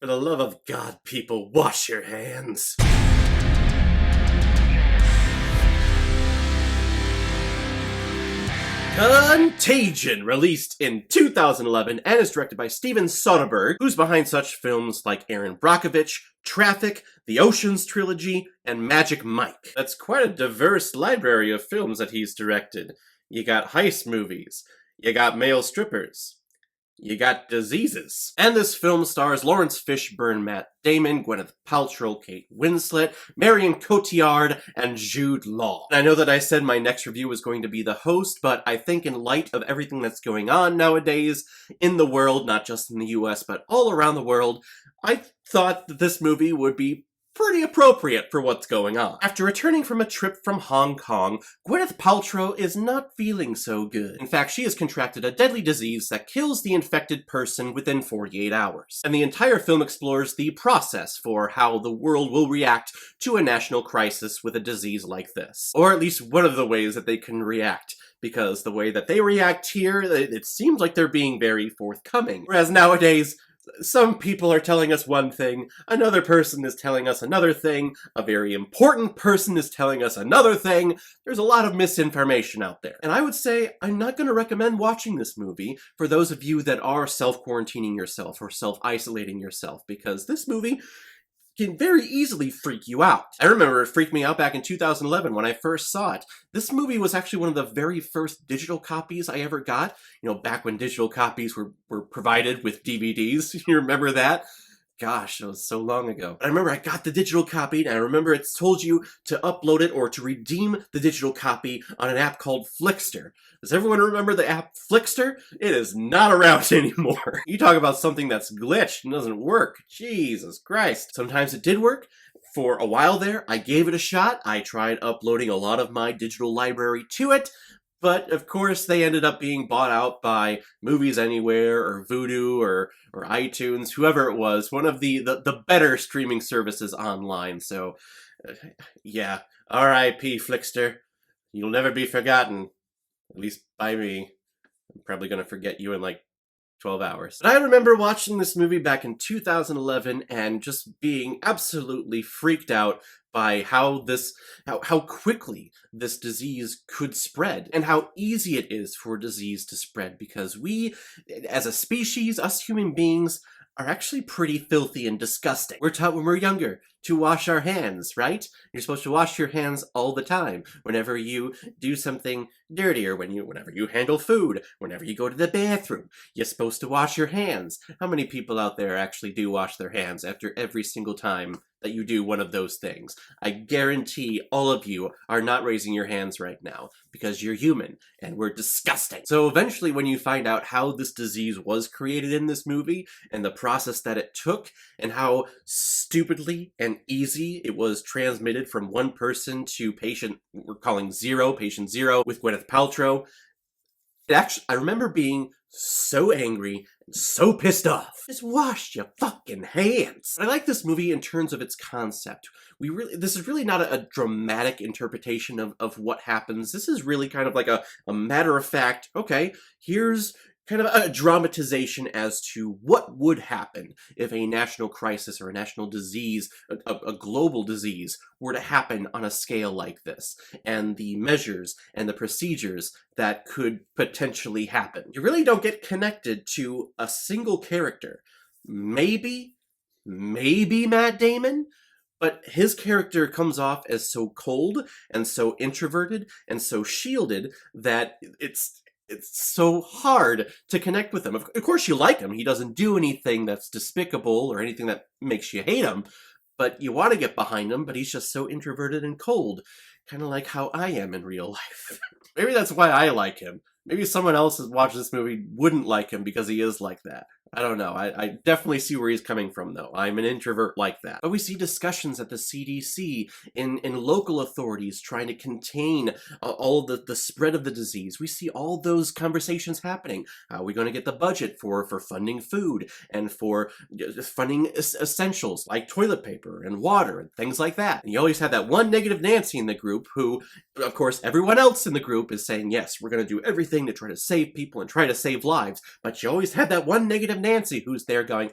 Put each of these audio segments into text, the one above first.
For the love of God, people, wash your hands. Contagion, released in 2011 and is directed by Steven Soderbergh, who's behind such films like Aaron Brockovich, Traffic, the Ocean's Trilogy, and Magic Mike. That's quite a diverse library of films that he's directed. You got heist movies, you got male strippers, you got diseases. And this film stars Lawrence Fishburne, Matt Damon, Gwyneth Paltrow, Kate Winslet, Marion Cotillard, and Jude Law. And I know that I said my next review was going to be the host, but I think in light of everything that's going on nowadays in the world, not just in the US, but all around the world, I thought that this movie would be pretty appropriate for what's going on. After returning from a trip from Hong Kong, Gwyneth Paltrow is not feeling so good. In fact, she has contracted a deadly disease that kills the infected person within 48 hours. And the entire film explores the process for how the world will react to a national crisis with a disease like this. Or at least one of the ways that they can react. Because the way that they react here, it seems like they're being very forthcoming. Whereas nowadays, some people are telling us one thing, another person is telling us another thing, a very important person is telling us another thing. There's a lot of misinformation out there. And I would say I'm not going to recommend watching this movie for those of you that are self-quarantining yourself or self-isolating yourself, because this movie can very easily freak you out. I remember it freaked me out back in 2011 when I first saw it. This movie was actually one of the very first digital copies I ever got. You know, back when digital copies were provided with DVDs. You remember that? Gosh, that was so long ago. I remember I got the digital copy, and I remember it told you to upload it or to redeem the digital copy on an app called Flickster. Does everyone remember the app Flickster? It is not around anymore. You talk about something that's glitched and doesn't work. Jesus Christ. Sometimes it did work. For a while there, I gave it a shot. I tried uploading a lot of my digital library to it. But, of course, they ended up being bought out by Movies Anywhere or Vudu or iTunes, whoever it was, one of the better streaming services online. So, yeah, R.I.P. Flickster. You'll never be forgotten, at least by me. I'm probably going to forget you in like 12 hours. But I remember watching this movie back in 2011 and just being absolutely freaked out by how quickly this disease could spread and how easy it is for disease to spread, because we, as a species, us human beings, are actually pretty filthy and disgusting. We're taught when we're younger to wash our hands, right? You're supposed to wash your hands all the time. Whenever you do something dirty, or whenever you handle food, whenever you go to the bathroom, you're supposed to wash your hands. How many people out there actually do wash their hands after every single time that you do one of those things? I guarantee all of you are not raising your hands right now because you're human and we're disgusting. So eventually, when you find out how this disease was created in this movie and the process that it took and how stupidly and easy it was transmitted from one person to patient patient zero with Gwyneth Paltrow, I remember being so angry and so pissed off. Just wash your fucking hands. I like this movie in terms of its concept. This is really not a dramatic interpretation of what happens. This is really kind of like a matter of fact, okay, here's kind of a dramatization as to what would happen if a national crisis or a national disease, a global disease, were to happen on a scale like this, and the measures and the procedures that could potentially happen. You really don't get connected to a single character. Maybe Matt Damon, but his character comes off as so cold and so introverted and so shielded that it's so hard to connect with him. Of course you like him. He doesn't do anything that's despicable or anything that makes you hate him, but you want to get behind him, but he's just so introverted and cold. Kind of like how I am in real life. Maybe that's why I like him. Maybe someone else who watched this movie wouldn't like him because he is like that. I don't know. I definitely see where he's coming from, though. I'm an introvert like that. But we see discussions at the CDC, in local authorities trying to contain all the spread of the disease. We see all those conversations happening. How are we going to get the budget for funding food and for funding essentials like toilet paper and water and things like that? And you always have that one negative Nancy in the group who, of course, everyone else in the group is saying, yes, we're going to do everything to try to save people and try to save lives. But you always have that one negative Aunt Nancy who's there going,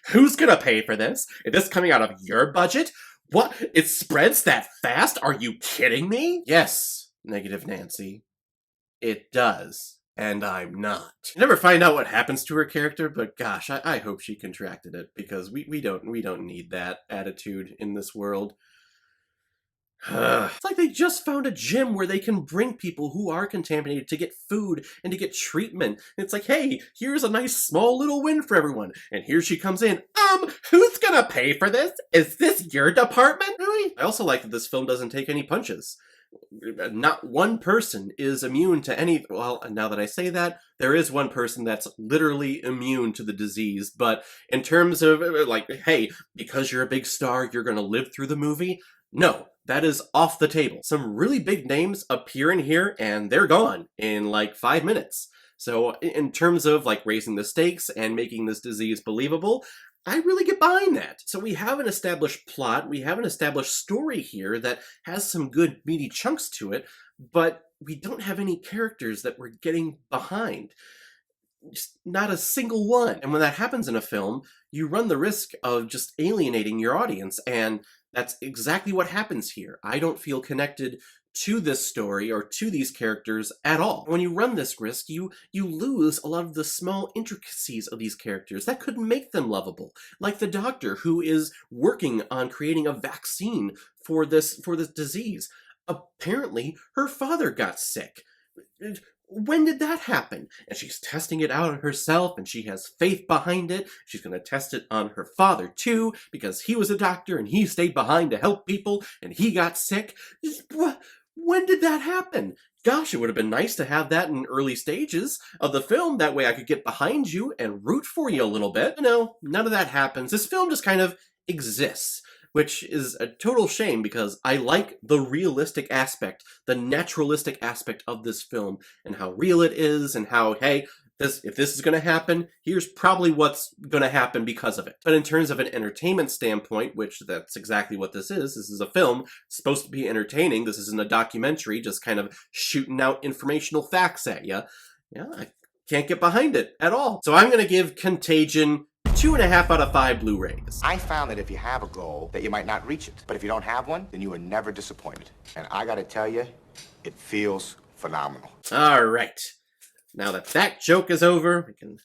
who's gonna pay for this? Is this coming out of your budget? What? It spreads that fast? Are you kidding me? Yes, Negative Nancy. It does. And I'm not. You never find out what happens to her character, but gosh, I hope she contracted it, because we don't need that attitude in this world. It's like they just found a gym where they can bring people who are contaminated to get food and to get treatment. And it's like, hey, here's a nice small little win for everyone. And here she comes in. Who's gonna pay for this? Is this your department? Really? I also like that this film doesn't take any punches. Not one person is immune to any, well, now that I say that, there is one person that's literally immune to the disease, but in terms of, like, hey, because you're a big star, you're gonna live through the movie? No, that is off the table. Some really big names appear in here, and they're gone in like 5 minutes. So in terms of like raising the stakes and making this disease believable, I really get behind that. So we have an established plot, we have an established story here that has some good meaty chunks to it, but we don't have any characters that we're getting behind. Just not a single one. And when that happens in a film, you run the risk of just alienating your audience, and that's exactly what happens here. I don't feel connected to this story or to these characters at all. When you run this risk, you lose a lot of the small intricacies of these characters that could make them lovable. Like the doctor who is working on creating a vaccine for this disease. Apparently, her father got sick. When did that happen? And she's testing it out on herself, and she has faith behind it. She's going to test it on her father, too, because he was a doctor, and he stayed behind to help people, and he got sick. When did that happen? Gosh, it would have been nice to have that in early stages of the film. That way I could get behind you and root for you a little bit. No, none of that happens. This film just kind of exists, which is a total shame, because I like the realistic aspect, the naturalistic aspect of this film, and how real it is, and how, hey, if this is going to happen, here's probably what's going to happen because of it. But in terms of an entertainment standpoint, which that's exactly what this is a film, it's supposed to be entertaining. This isn't a documentary just kind of shooting out informational facts at you. Yeah, I can't get behind it at all. So I'm going to give Contagion 2.5 out of 5 Blu-rays. I found that if you have a goal, that you might not reach it. But if you don't have one, then you are never disappointed. And I gotta tell you, it feels phenomenal. All right. Now that joke is over, we can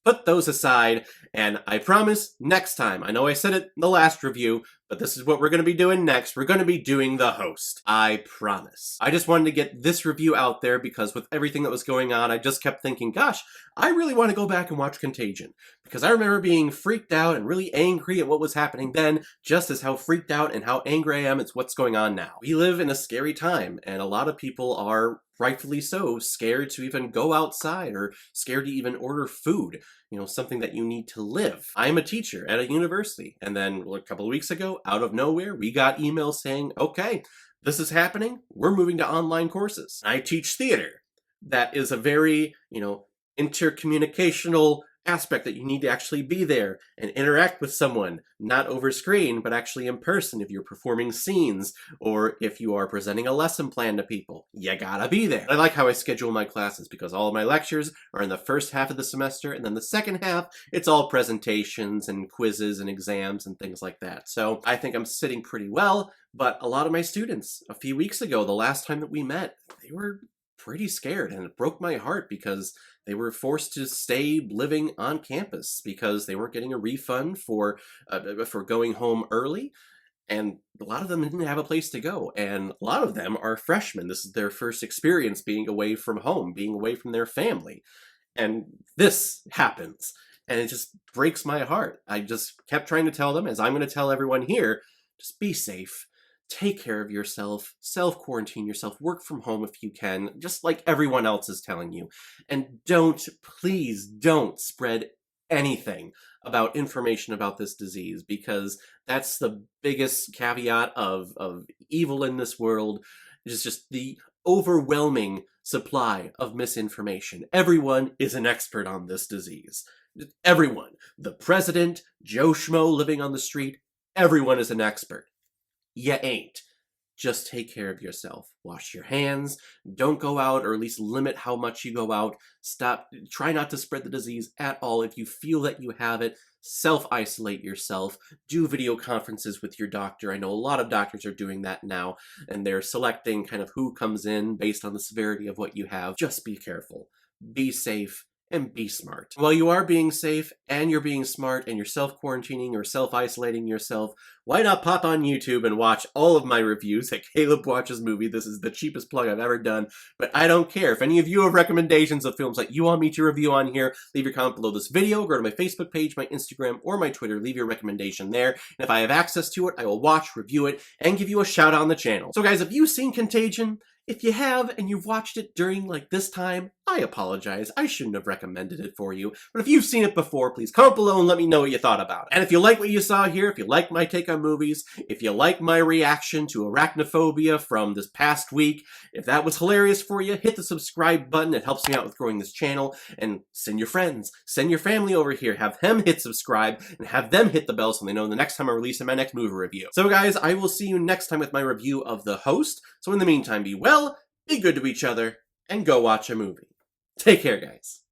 put those aside, and I promise next time, I know I said it in the last review, but this is what we're going to be doing next. We're going to be doing The Host. I promise. I just wanted to get this review out there, because with everything that was going on, I just kept thinking, gosh, I really want to go back and watch Contagion, because I remember being freaked out and really angry at what was happening then, just as how freaked out and how angry I am at what's going on now. We live in a scary time, and a lot of people are, rightfully so, scared to even go outside, or scared to even order food, something that you need to live. I'm a teacher at a university, and then a couple of weeks ago, out of nowhere, we got emails saying, okay, this is happening, we're moving to online courses. I teach theater. That is a very, intercommunicational aspect, that you need to actually be there and interact with someone, not over screen, but actually in person. If you're performing scenes, or if you are presenting a lesson plan to people, you gotta be there. I like how I schedule my classes, because all of my lectures are in the first half of the semester, and then the second half, it's all presentations and quizzes and exams and things like that. So I think I'm sitting pretty well, but a lot of my students, a few weeks ago, the last time that we met, they were pretty scared, and it broke my heart, because they were forced to stay living on campus because they weren't getting a refund for going home early, and a lot of them didn't have a place to go, and a lot of them are freshmen. This is their first experience being away from home, being away from their family, and this happens, and it just breaks my heart. I just kept trying to tell them, as I'm going to tell everyone here, just be safe. Take care of yourself, self-quarantine yourself, work from home if you can, just like everyone else is telling you. And please don't spread anything about information about this disease, because that's the biggest caveat of evil in this world. It's just the overwhelming supply of misinformation. Everyone is an expert on this disease. Everyone. The president, Joe Schmo living on the street, everyone is an expert. You ain't. just take care of yourself. Wash your hands, don't go out, or at least limit how much you go out. Try not to spread the disease at all. If you feel that you have it, self-isolate yourself. Do video conferences with your doctor. I know a lot of doctors are doing that now, and they're selecting kind of who comes in based on the severity of what you have. Just be careful. Be safe. And be smart. While you are being safe, and you're being smart, and you're self-quarantining or self-isolating yourself, why not pop on YouTube and watch all of my reviews at Caleb Watches Movie? This is the cheapest plug I've ever done, but I don't care. If any of you have recommendations of films that you want me to review on here, leave your comment below this video, go to my Facebook page, my Instagram, or my Twitter, leave your recommendation there, and if I have access to it, I will watch, review it, and give you a shout out on the channel. So guys, have you seen Contagion? If you have, and you've watched it during, like, this time, I apologize. I shouldn't have recommended it for you. But if you've seen it before, please comment below and let me know what you thought about it. And if you like what you saw here, if you like my take on movies, if you like my reaction to arachnophobia from this past week, if that was hilarious for you, hit the subscribe button. It helps me out with growing this channel. And send your friends, send your family over here. Have them hit subscribe, and have them hit the bell so they know the next time I release my next movie review. So guys, I will see you next time with my review of The Host. So in the meantime, be well, be good to each other, and go watch a movie. Take care, guys.